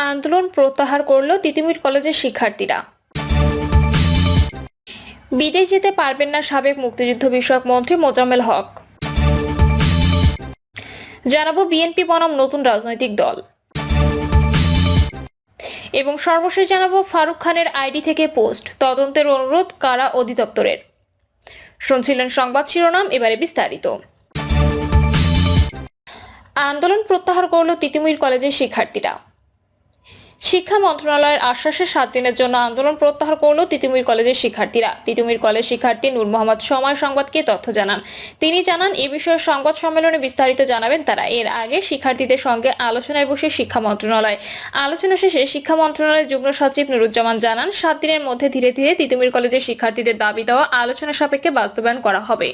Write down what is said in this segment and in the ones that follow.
আন্দোলন প্রত্যাহার করল তিতুমির কলেজের শিক্ষার্থীরা। বিদেশ যেতে পারবেন না সাবেক মুক্তিযুদ্ধ বিষয়ক মন্ত্রী মোজাম্মেল হক। জানাবো বিএনপি বনাম নতুন রাজনৈতিক দল। এবং সর্বশেষ জানাবো ফারুক খানের আইডি থেকে পোস্ট, তদন্তের অনুরোধ কারা অধিদপ্তরের। শুনছিলেন সংবাদ শিরোনাম, এবারে বিস্তারিত। আন্দোলন প্রত্যাহার করল তিতুমির কলেজের শিক্ষার্থীরা। শিক্ষা মন্ত্রণালয়ের আশ্বাসে 7 দিনের জন্য আন্দোলন প্রত্যাহার করল তিতুমির কলেজের শিক্ষার্থীরা। তিতুমির কলেজ শিক্ষার্থী নূর মোহাম্মদ সময় সংবাদকে তথ্য জানান। তিনি জানান, এ বিষয়ে সংবাদ সম্মেলনে বিস্তারিত জানাবেন তারা। এর আগে শিক্ষার্থীদের সঙ্গে আলোচনায় বসে শিক্ষা মন্ত্রণালয়। আলোচনা শেষে শিক্ষা মন্ত্রণালয়ের যুগ্ম সচিব নুরুজ্জামান জানান, 7 দিনের মধ্যে ধীরে ধীরে তিতুমির কলেজের শিক্ষার্থীদের দাবি দেওয়া আলোচনা সাপেক্ষে বাস্তবায়ন করা হবে।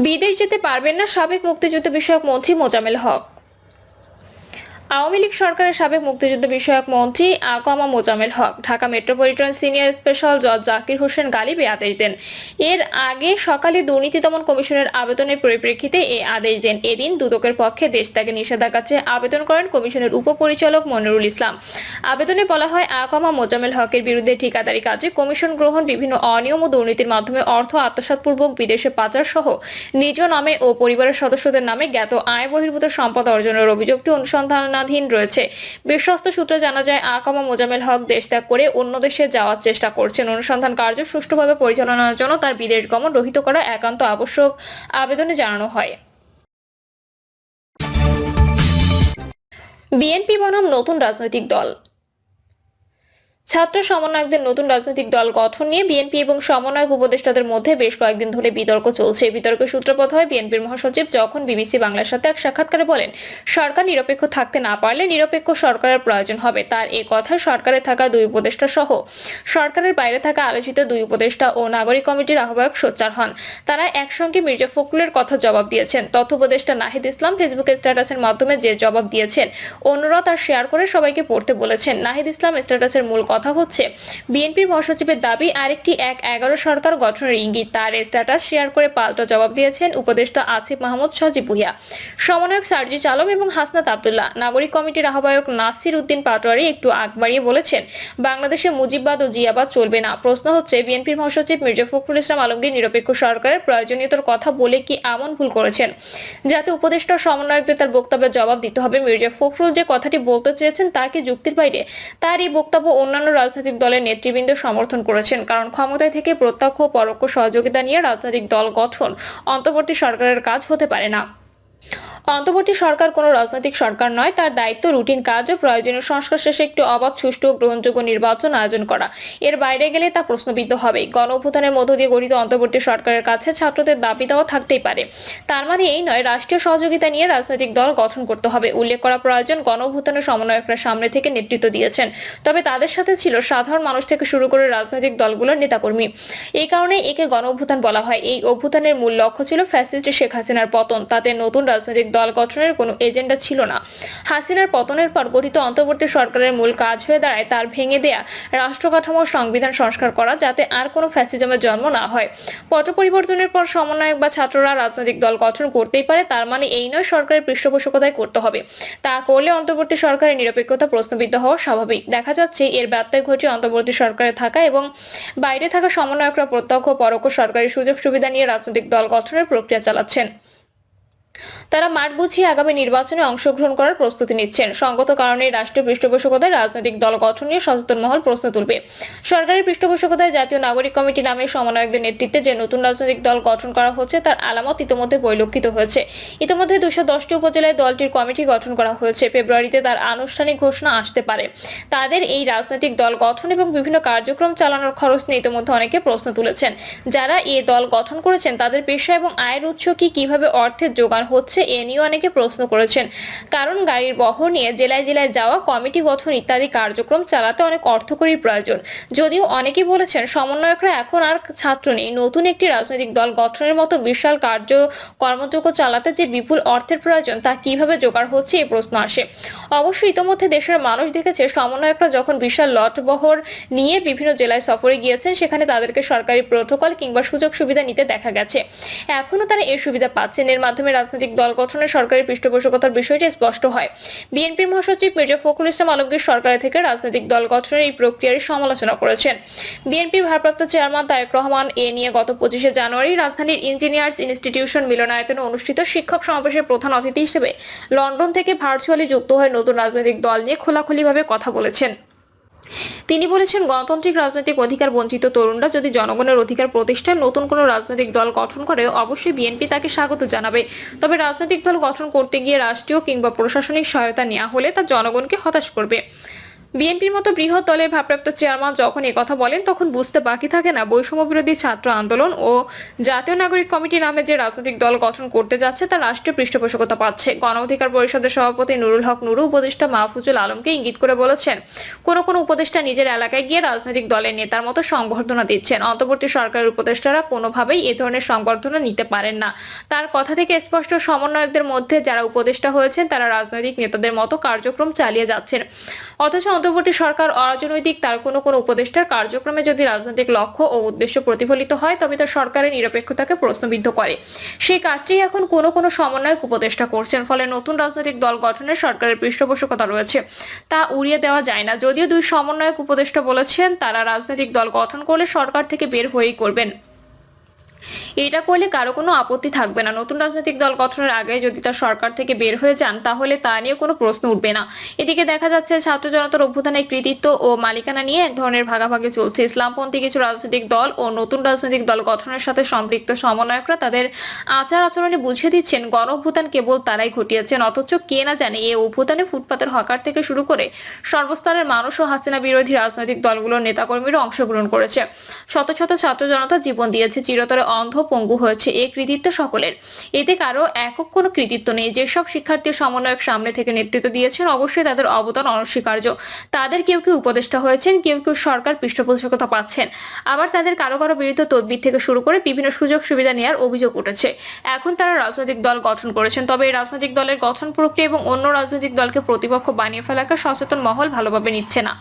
বিদেশ যেতে পারবেন না সাবেক মুক্তিযুদ্ধ বিষয়ক মন্ত্রী মোজাম্মেল হক। আওয়ামী লীগ সরকারের সাবেক মুক্তিযুদ্ধ বিষয়ক মন্ত্রী আকমা Mozammel Haque Dhaka metropolitan senior special জজ জাকির হোসেন গালিব আদেশ দেন। এর আগে সকালে দুর্নীতি দমন কমিশনের আবেদনের পরিপ্রেক্ষিতে এই আদেশ দেন। এদিন দুদকের পক্ষে দেশ ত্যাগে নিষেধাজ্ঞা চেয়ে আবেদন করেন কমিশনের উপপরিচালক মনিরুল ইসলাম। আবেদনে বলা হয়, আকমা মোজাম্মেল হকের বিরুদ্ধে ঠিকাদারি কাজে কমিশন গ্রহণ, বিভিন্ন অনিয়ম ও দুর্নীতির মাধ্যমে অর্থ আত্মসাৎপূর্বক বিদেশে পাচার সহ নিজ নামে ও পরিবারের সদস্যদের নামে জ্ঞাত আয় বহির্ভূত সম্পদ অর্জনের অভিযোগটি অনুসন্ধানাধীন রয়েছে। বিশ্বস্ত সূত্রে জানা যায়, আকমা মোজাম্মেল হক দেশ ত্যাগ করে অন্য দেশে যাওয়ার চেষ্টা করছেন। অনুসন্ধান কার্য সুষ্ঠুভাবে পরিচালনার জন্য তার বিদেশ গমন রহিত করা একান্ত আবশ্যক আবেদনে জানানো হয়। বিএনপি বনাম নতুন রাজনৈতিক দল। ছাত্র সমন্বয়কদের নতুন রাজনৈতিক দল গঠন নিয়ে বিএনপি এবং সমন্বয়ক উপদেষ্টাদের মধ্যে বেশ কয়েকদিন ধরে বিতর্ক চলছে। বিতর্কের সূত্রপাত হয় বিএনপির মহাসচিব যখন বিবিসি বাংলার সাথে এক সাক্ষাৎকারে বলেন, সরকার নিরপেক্ষ থাকতে না পারলে নিরপেক্ষ সরকারের প্রয়োজন হবে। তার এই কথায় সরকারে থাকা 2 উপদেষ্টা সহ সরকারের বাইরে থাকা আলোচিত 2 উপদেষ্টা ও নাগরিক কমিটির আহ্বায়ক সোচ্চার হন। তারা একসঙ্গে মির্জা ফখরুলের কথা জবাব দিয়েছেন। তথ্য উপদেষ্টা নাহিদ ইসলাম ফেসবুকে স্ট্যাটাসের মাধ্যমে যে জবাব দিয়েছেন, অন্যরা তা শেয়ার করে সবাইকে পড়তে বলেছেন। নাহিদ ইসলাম স্ট্যাটাসের মূল কথা হচ্ছে, বিএনপির মহাসচিবের দাবি আরেকটি 1/11 সরকার গঠনের ইঙ্গিত। তার স্ট্যাটাস শেয়ার করে পাল্টা জবাব দিয়েছেন উপদেষ্টা আসিফ মাহমুদ সজীব ভুঁইয়া, সমন্বয়ক সার্জিস আলম এবং হাসনাত আব্দুল্লাহ। নাগরিক কমিটির আহ্বায়ক নাসির উদ্দিন পাটোয়ারি একটু আগ বাড়িয়ে বলেছেন, বাংলাদেশে মুজিববাদ ও জিয়াবাদ চলবে না। প্রশ্ন হচ্ছে, বিএনপির মহাসচিব মির্জা ফখরুল ইসলাম আলমগীর নিরপেক্ষ সরকারের প্রয়োজনীয়তার কথা বলে কি এমন ভুল করেছেন, যাতে উপদেষ্টা সমন্বয়কদের তার বক্তব্যের জবাব দিতে হবে? মির্জা ফখরুল যে কথাটি বলতে চেয়েছেন তা কি যুক্তির বাইরে? তার এই বক্তব্য অন্যান্য রাজনৈতিক দলের নেতৃবৃন্দ সমর্থন করেছেন, কারণ ক্ষমতায় থেকে প্রত্যক্ষ ও পরোক্ষ সহযোগিতা নিয়ে রাজনৈতিক দল গঠন অন্তর্বর্তী সরকারের কাজ হতে পারে না। অন্তর্বর্তী সরকার কোনো রাজনৈতিক সরকার নয়। তার দায়িত্ব রুটিন কাজ ও প্রয়োজনীয় সংস্কার শেষে একটু অবাধ, সুষ্ঠু ও গ্রহণযোগ্য নির্বাচন আয়োজন করা। এর বাইরে গেলে তা প্রশ্নবিদ্ধ হবে। গণ অভ্যুত্থানের মধ্য দিয়ে গঠিত অন্তর্বর্তী সরকারের কাছে ছাত্রদের দাবি দেওয়া থাকতেই পারে। তার মানে এই নয়, রাষ্ট্রীয় সহযোগিতা নিয়ে রাজনৈতিক দল গঠন করতে হবে। উল্লেখ করা প্রয়োজন, গণ অভ্যুত্থানের সমন্বয়করা সামনে থেকে নেতৃত্ব দিয়েছেন, তবে তাদের সাথে ছিল সাধারণ মানুষ থেকে শুরু করে রাজনৈতিক দলগুলোর নেতাকর্মী। এই কারণে একে গণ অভ্যুত্থান বলা হয়। এই অভ্যুত্থানের মূল লক্ষ্য ছিল ফ্যাসিস্ট শেখ হাসিনার পতন। তাতে নতুন রাজনৈতিক দল গঠনের কোনো এজেন্ডা ছিল না। হাসিনার পতনের পর গঠিত অন্তর্বর্তী সরকারের মূল কাজ হয়ে দাঁড়ায় তার ভেঙে দেয়া রাষ্ট্র কাঠামো, সংবিধান সংস্কার করা, যাতে আর কোনো ফ্যাসিজমের জন্ম না হয়। পট পরিবর্তনের পর সমন্বয়ক বা ছাত্ররা রাজনৈতিক দল গঠন করতেই পারে, তার মানে এই নয় সরকারের পৃষ্ঠপোষকতায় করতে হবে। তা করলে অন্তর্বর্তী সরকারের নিরপেক্ষতা প্রশ্নবিদ্ধ হওয়া স্বাভাবিক। দেখা যাচ্ছে এর ব্যত্যয় ঘটিয়ে অন্তর্বর্তী সরকারে থাকা এবং বাইরে থাকা সমন্বয়করা প্রত্যক্ষ ও পরোক্ষ সরকারি সুযোগ সুবিধা নিয়ে রাজনৈতিক দল গঠনের প্রক্রিয়া চালাচ্ছেন। তারা মাঠ বুঝিয়ে আগামী নির্বাচনে অংশগ্রহণ করার প্রস্তুতি নিচ্ছেন। সঙ্গত কারণে রাষ্ট্রীয় পৃষ্ঠপোষকতায় রাজনৈতিক দল গঠন নিয়ে সচেতন মহল প্রশ্ন তুলবে। সরকারের পৃষ্ঠপোষকতায় জাতীয় নাগরিক কমিটি নামে সমন্বয়কদের নেতৃত্বে যে নতুন রাজনৈতিক দল গঠন করা হচ্ছে, তার আলামত ইতিমধ্যে পরিলক্ষিত হয়েছে। ইতিমধ্যে 210টি উপজেলায় দলটির কমিটি গঠন করা হয়েছে। ফেব্রুয়ারিতে তার আনুষ্ঠানিক ঘোষণা আসতে পারে। তাদের এই রাজনৈতিক দল গঠন এবং বিভিন্ন কার্যক্রম চালানোর খরচ নিয়ে ইতিমধ্যে অনেকে প্রশ্ন তুলেছেন। যারা এই দল গঠন করেছেন তাদের পেশা এবং আয়ের উৎস কি, কিভাবে অর্থের জোগাড় হচ্ছে, এ নিয়ে অনেকে প্রশ্ন করেছেন। কারণ গাড়ির বহর নিয়ে জেলায় জেলায় যাওয়া, কমিটি গঠন ইত্যাদি কার্যক্রম চালাতে অনেক অর্থকরীর প্রয়োজন। যদিও অনেকেই বলেছেন সমন্বয়করা এখন আর ছাত্র নেই, নতুন একটি রাজনৈতিক দল গঠনের মতো বিশাল কর্মযোগ্য চালাতে যে বিপুল অর্থের প্রয়োজন, তা কিভাবে জোগাড় হচ্ছে এই প্রশ্ন আসে। অবশ্যই ইতিমধ্যে দেশের মানুষ দেখেছে সমন্বয়করা যখন বিশাল লটবহর নিয়ে বিভিন্ন জেলায় সফরে গিয়েছেন, সেখানে তাদেরকে সরকারি প্রোটোকল কিংবা সুযোগ সুবিধা নিতে দেখা গেছে। এখনো তারা এই সুবিধা পাচ্ছেন। এর মাধ্যমে রাজনৈতিক দল গঠনের সরকারি পৃষ্ঠপোষকতার বিষয়টি স্পষ্ট হয়। বিএনপির মহাসচিব মির্জা ফখরুল ইসলাম আলমগীর সরকারের থেকে রাজনৈতিক দল গঠনের এই প্রক্রিয়ার সমালোচনা করেছেন। বিএনপির ভারপ্রাপ্ত চেয়ারম্যান তারেক রহমান এ নিয়ে গত 25শে জানুয়ারি রাজধানীর ইঞ্জিনিয়ার্স ইনস্টিটিউশন মিলনায়তনে অনুষ্ঠিত শিক্ষক সমাবেশের প্রধান অতিথি হিসেবে লন্ডন থেকে ভার্চুয়ালি যুক্ত হয়ে নতুন রাজনৈতিক দল নিয়ে খোলাখুলিভাবে কথা বলেছেন। তিনি বলেছেন, গণতান্ত্রিক রাজনৈতিক অধিকার বঞ্চিত তরুণরা যদি জনগণের অধিকার প্রতিষ্ঠায় নতুন কোনো রাজনৈতিক দল গঠন করে অবশ্যই বিএনপি তাকে স্বাগত জানাবে। তবে রাজনৈতিক দল গঠন করতে গিয়ে রাষ্ট্রীয় কিংবা প্রশাসনিক সহায়তা নেওয়া হলে তা জনগণকে হতাশ করবে। বিএনপির মতো বৃহৎ দলের ভারপ্রাপ্ত চেয়ারম্যান যখন একথা বলেন তখন বুঝতে বাকি থাকে না বৈষম্য বিরোধী ছাত্র আন্দোলন ও জাতীয় নাগরিক কমিটি নামে যে রাজনৈতিক দল গঠন করতে যাচ্ছে তা রাষ্ট্রীয় পৃষ্ঠপোষকতা পাচ্ছে। গণ অধিকার পরিষদের সভাপতি নুরুল হক নুরু উপদেষ্টা মাহফুজুল আলমকে ইঙ্গিত করে বলেছেন, কোন উপদেষ্টা নিজের এলাকায় গিয়ে রাজনৈতিক দলের নেতার মতো সংবর্ধনা দিচ্ছেন। অন্তর্বর্তী সরকারের উপদেষ্টারা কোনোভাবেই এ ধরনের সংবর্ধনা নিতে পারেন না। তার কথা থেকে স্পষ্ট, সমন্বয়কদের মধ্যে যারা উপদেষ্টা হয়েছেন তারা রাজনৈতিক নেতাদের মতো কার্যক্রম চালিয়ে যাচ্ছেন। অথচ অন্তর্বর্তী সরকার অরাজনৈতিক, তার কোনো উপদেষ্টার কার্যক্রমে যদি রাজনৈতিক লক্ষ্য ও উদ্দেশ্য প্রতিফলিত হয় তবে তা সরকারের নিরপেক্ষতাকে প্রশ্নবিদ্ধ করে। সেই কাজটি এখন কোনো সমন্বয়ক উপদেষ্টা করছেন। ফলে নতুন রাজনৈতিক দল গঠনে সরকারের পৃষ্ঠপোষকতা রয়েছে, তা উড়িয়ে দেওয়া যায় না। যদিও দুই সমন্বয়ক উপদেষ্টা বলেছেন তারা রাজনৈতিক দল গঠন করলে সরকার থেকে বের হয়েই করবেন। এটা করলে কারো কোনো আপত্তি থাকবে না। নতুন রাজনৈতিক দল গঠনের আগে যদি তার সরকার থেকে বের হয়ে যান তাহলে তা নিয়ে কোনো প্রশ্ন উঠবে না। এদিকে দেখা যাচ্ছে ছাত্র জনতার অভ্যুত্থানের কৃতিত্ব ও মালিকানা নিয়ে এক ধরনের ভাগাভাগি চলছে। ইসলামপন্থী কিছু রাজনৈতিক দল ও নতুন রাজনৈতিক দল গঠনের সাথে সম্পৃক্ত সমন্বয়করা তাদের আচার আচরণে বুঝিয়ে দিচ্ছেন গণ অভ্যুত্থান কেবল তারাই ঘটিয়েছেন। অথচ কে না জানে এই অভ্যুত্থানে ফুটপাতের হকার থেকে শুরু করে সর্বস্তরের মানুষ ও হাসিনা বিরোধী রাজনৈতিক দলগুলোর নেতাকর্মীরা অংশগ্রহণ করেছে। শত শত ছাত্র জনতা জীবন দিয়েছে, চিরতরে অন্ধ পঙ্গু হয়েছে। এই কৃতিত্ব সকলের, এতে কারো একক কোনো কৃতিত্ব নেই। যেসব শিক্ষার্থী সমন্বয়ক সামনে থেকে নেতৃত্ব দিয়েছেন অবশ্যই তাদের অবদান অনস্বীকার্য। তাদের কেউ উপদেষ্টা হয়েছেন, কেউ সরকার পৃষ্ঠপোষকতা পাচ্ছেন, আবার তাদের কারো বিরুদ্ধে তদবির থেকে শুরু করে বিভিন্ন সুযোগ সুবিধা নেওয়ার অভিযোগ উঠেছে। এখন তারা রাজনৈতিক দল গঠন করেছেন, তবে এই রাজনৈতিক দলের গঠন প্রক্রিয়া এবং অন্য রাজনৈতিক দলকে প্রতিপক্ষ বানিয়ে ফেলাকে সচেতন মহল ভালোভাবে নিচ্ছে না।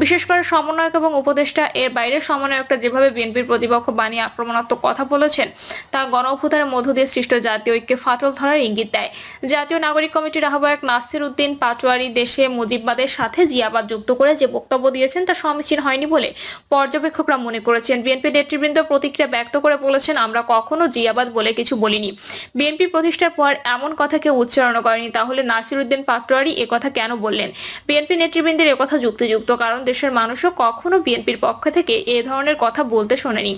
বিশেষ করে সমন্বয়ক এবং উপদেষ্টা, এর বাইরে সমন্বয়কটা যেভাবে বিএনপির প্রতিপক্ষ বানিয়ে আক্রমণাত্মক কথা বলেছেন তা গণ অভ্যুত্থানের মধ্য দিয়ে সৃষ্ট জাতীয় ঐক্যে ফাটল ধরার ইঙ্গিত দেয়। জাতীয় নাগরিক কমিটির আহ্বায়ক নাসির উদ্দিন পাটোয়ারি দেশে মুজিববাদের সাথে জিয়াবাদ যুক্ত করে যে বক্তব্য দিয়েছেন তা সমীচীন হয়নি বলে পর্যবেক্ষকরা মনে করেছেন। বিএনপি নেতৃবৃন্দ প্রতিক্রিয়া ব্যক্ত করে বলেছেন, আমরা কখনো জিয়াবাদ বলে কিছু বলিনি। বিএনপি প্রতিষ্ঠার পর এমন কথা কেউ উচ্চারণ করেনি, তাহলে নাসির উদ্দিন পাটোয়ারি একথা কেন বললেন? বিএনপি নেতৃবৃন্দের একথা যুক্তিযুক্ত, কারণ দেশের মানুষও কখনো বিএনপির পক্ষ থেকে এ ধরনের কথা বলতে শোনেনি,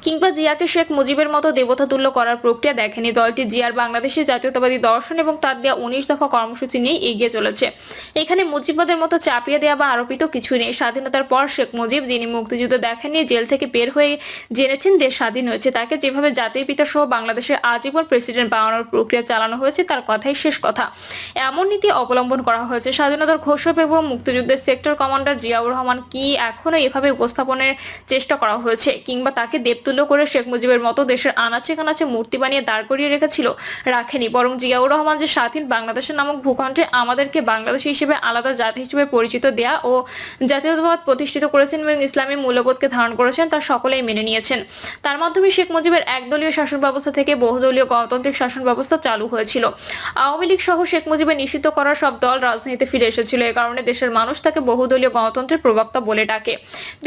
কিংবা জিয়াকে শেখ মুজিবের মতো দেবতা তুল্য করার প্রক্রিয়া দেখেনি। দলটি জিয়ার বাংলাদেশি জাতীয়তাবাদী দর্শন এবং তার দেওয়া 19 দফা কর্মসূচি নিয়ে এগিয়ে চলেছে। এখানে মুজিববাদের মতো চাপিয়ে দেওয়া বা আরোপিত কিছুই নেই। স্বাধীনতার পর শেখ মুজিব, যিনি মুক্তিযুদ্ধ দেখেননি, জেল থেকে বের হয়ে জেনেছেন দেশ স্বাধীন হয়েছে, তাকে যেভাবে জাতির পিতা সহ বাংলাদেশের আজীবন প্রেসিডেন্ট বানানোর প্রক্রিয়া চালানো হয়েছে তার কথাই শেষ কথা। এমন নীতি অবলম্বন করা হয়েছে। স্বাধীনতার ঘোষক এবং মুক্তিযুদ্ধের সেক্টর কমান্ডার জিয়াউর রহমান কি এখনো এভাবে উপস্থাপনের চেষ্টা করা হয়েছে, কিংবা তাকে দেবতুল্য করে শেখ মুজিবের মতো দেশের আনাচে কানাচে মূর্তি বানিয়ে দাঁড় করিয়ে রেখেছিল? রাখেনি। বরং জিয়াউর রহমান যে স্বাধীন বাংলাদেশের নামক ভূখণ্ডে আমাদেরকে বাংলাদেশী হিসেবে আলাদা জাতি হিসেবে পরিচিত দেয়া ও জাতীয়তাবাদ প্রতিষ্ঠিত করেছেন এবং ইসলামী মূল্যবোধকে ধারণ করেছেন তা সকলেই মেনে নিয়েছেন। তার মাধ্যমে শেখ মুজিবের একদলীয় শাসন ব্যবস্থা থেকে বহুদলীয় গণতান্ত্রিক শাসন ব্যবস্থা চালু হয়েছিল। আওয়ামী লীগ সহ শেখ মুজিবের নিষিদ্ধ করা সব দল রাজনীতিতে ফিরে এসেছিল। এ কারণে দেশের মানুষ তাকে বহুদলীয় গণতন্ত্রের প্রবক্তা বলে ডাকে।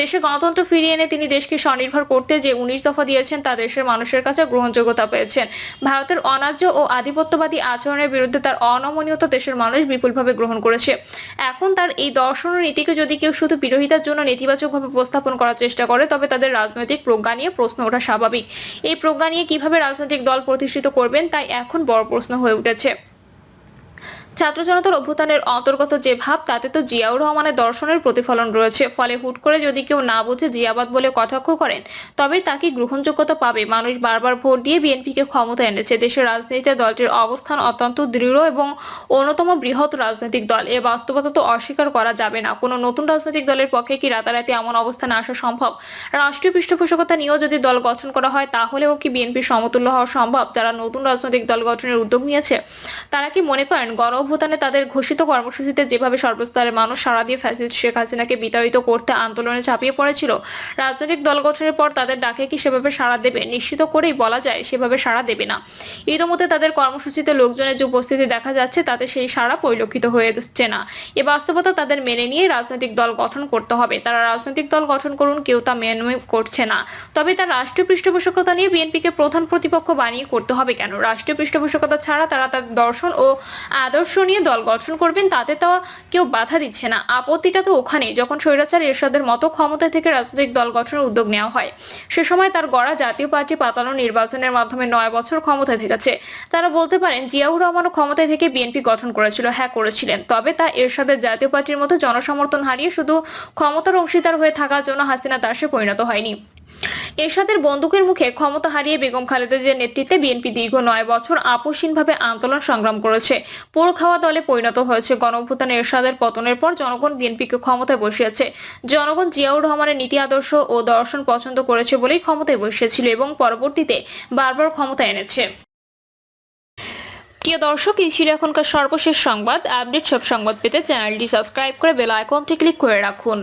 দেশে গণতন্ত্র ফিরিয়ে এনে তিনি দেশকে স্বনির্ভর করতে যে 19 দফা দিয়েছেন তা দেশের মানুষের কাছে গ্রহণযোগ্যতা পেয়েছেন। ভারতের অন্যায্য ও আধিপত্যবাদী আচরণের বিরুদ্ধে তার অনমনীয়তা দেশের মানুষ বিপুলভাবে গ্রহণ করেছে। এখন তার এই দর্শন ও নীতিকে যদি কেউ শুধু বিরোধিতার জন্য নেতিবাচকভাবে উপস্থাপন করার চেষ্টা করে তবে তাদের রাজনৈতিক প্রজ্ঞা নিয়ে প্রশ্ন ওঠা স্বাভাবিক। এই প্রজ্ঞা নিয়ে কিভাবে রাজনৈতিক দল প্রতিষ্ঠিত করবেন তাই এখন বড় প্রশ্ন হয়ে উঠেছে। ছাত্র জনতার অভ্যুত্থানের অন্তর্গত যে ভাব তাতে তো জিয়াউর রহমানের দর্শনের প্রতিফলন রয়েছে। ফলে হুট করে যদি কেউ না বুঝে জিয়াবাদ বলে কটাক্ষ করেন তবে তাকে গ্রহণযোগ্যতা পাবে। মানুষ বারবার ভোট দিয়ে বিএনপিকে ক্ষমতা এনেছে। দেশের রাজনীতিতে দলটির অবস্থান অত্যন্ত দৃঢ় এবং অন্যতম বৃহৎ রাজনৈতিক দল। এ বাস্তবতা তো অস্বীকার করা যাবে না। কোনো নতুন রাজনৈতিক দলের পক্ষে কি রাতারাতি এমন অবস্থানে আসা সম্ভব? রাষ্ট্রীয় পৃষ্ঠপোষকতা নিয়েও যদি দল গঠন করা হয় তাহলেও কি বিএনপির সমতুল্য হওয়া সম্ভব? যারা নতুন রাজনৈতিক দল গঠনের উদ্যোগ নিয়েছে তারা কি মনে করেন গণ গণঅভ্যুত্থানে তাদের ঘোষিত কর্মসূচিতে যেভাবে সর্বস্তরের মানুষ সাড়া দিয়ে ফ্যাসিস্ট শেখ হাসিনাকে বিতাড়িত করতে আন্দোলনে ঝাঁপিয়ে পড়েছিল, রাজনৈতিক দল গঠনের পর তাদের ডাকে কি সেভাবে সাড়া দেবে? নিশ্চিত করেই বলা যায় সেভাবে সাড়া দেবে না। ইতিমধ্যে তাদের কর্মসূচিতে লোকজনের যে উপস্থিতি দেখা যাচ্ছে তাতে সেই সাড়া পরিলক্ষিত হচ্ছে না। এ বাস্তবতা তাদের মেনে নিয়ে রাজনৈতিক দল গঠন করতে হবে। তারা রাজনৈতিক দল গঠন করুন, কেউ তা মেনে করছে না। তবে তার রাষ্ট্রীয় পৃষ্ঠপোষকতা নিয়ে বিএনপিকে প্রধান প্রতিপক্ষ বানিয়ে করতে হবে কেন? রাষ্ট্রীয় পৃষ্ঠপোষকতা ছাড়া তারা তাদের দর্শন ও আদর্শ নিয়ে দল গঠন করবেন, তাতে তো কেউ বাধা দিচ্ছে না। আপত্তিটা তো ওখানেই, যখন স্বৈরাচার এরশাদের মতো ক্ষমতা থেকে রাজনৈতিক দল গঠনের উদ্যোগ নেওয়া হয়। সে সময় তার গড়া জাতীয় পার্টি পাতানো নির্বাচনের মাধ্যমে 9 বছর ক্ষমতায় থেকেছে। তারা বলতে পারেন জিয়াউর রহমানও ক্ষমতায় থেকে বিএনপি গঠন করেছিল। হ্যাঁ, করেছিলেন। তবে তা এরশাদের জাতীয় পার্টির মতো জনসমর্থন হারিয়ে শুধু ক্ষমতার অংশীদার হয়ে থাকার জন্য হাসিনা দাসে পরিণত হয়নি। এরশাদের বন্দুকের মুখে ক্ষমতা হারিয়ে বেগম খালেদা জিয়ার নেতৃত্বে বিএনপি দীর্ঘ 9 বছর আপোষহীনভাবে আন্দোলন সংগ্রাম করেছে। পোড় খাওয়া দলে পরিণত হয়েছে। গণঅভ্যুত্থানে এরশাদের পতনের পর জনগণ বিএনপিকে ক্ষমতায় বসিয়েছে। জনগণ জিয়াউর রহমানের নীতি আদর্শ ও দর্শন পছন্দ করেছে বলেই ক্ষমতায় বসিয়েছিল এবং পরবর্তীতে বারবার ক্ষমতা এনেছে। প্রিয় দর্শক, এই ছিল এখনকার সর্বশেষ সংবাদ। আপডেট সব সংবাদ পেতে চ্যানেলটি সাবস্ক্রাইব করে বেল আইকনটি ক্লিক করে রাখুন।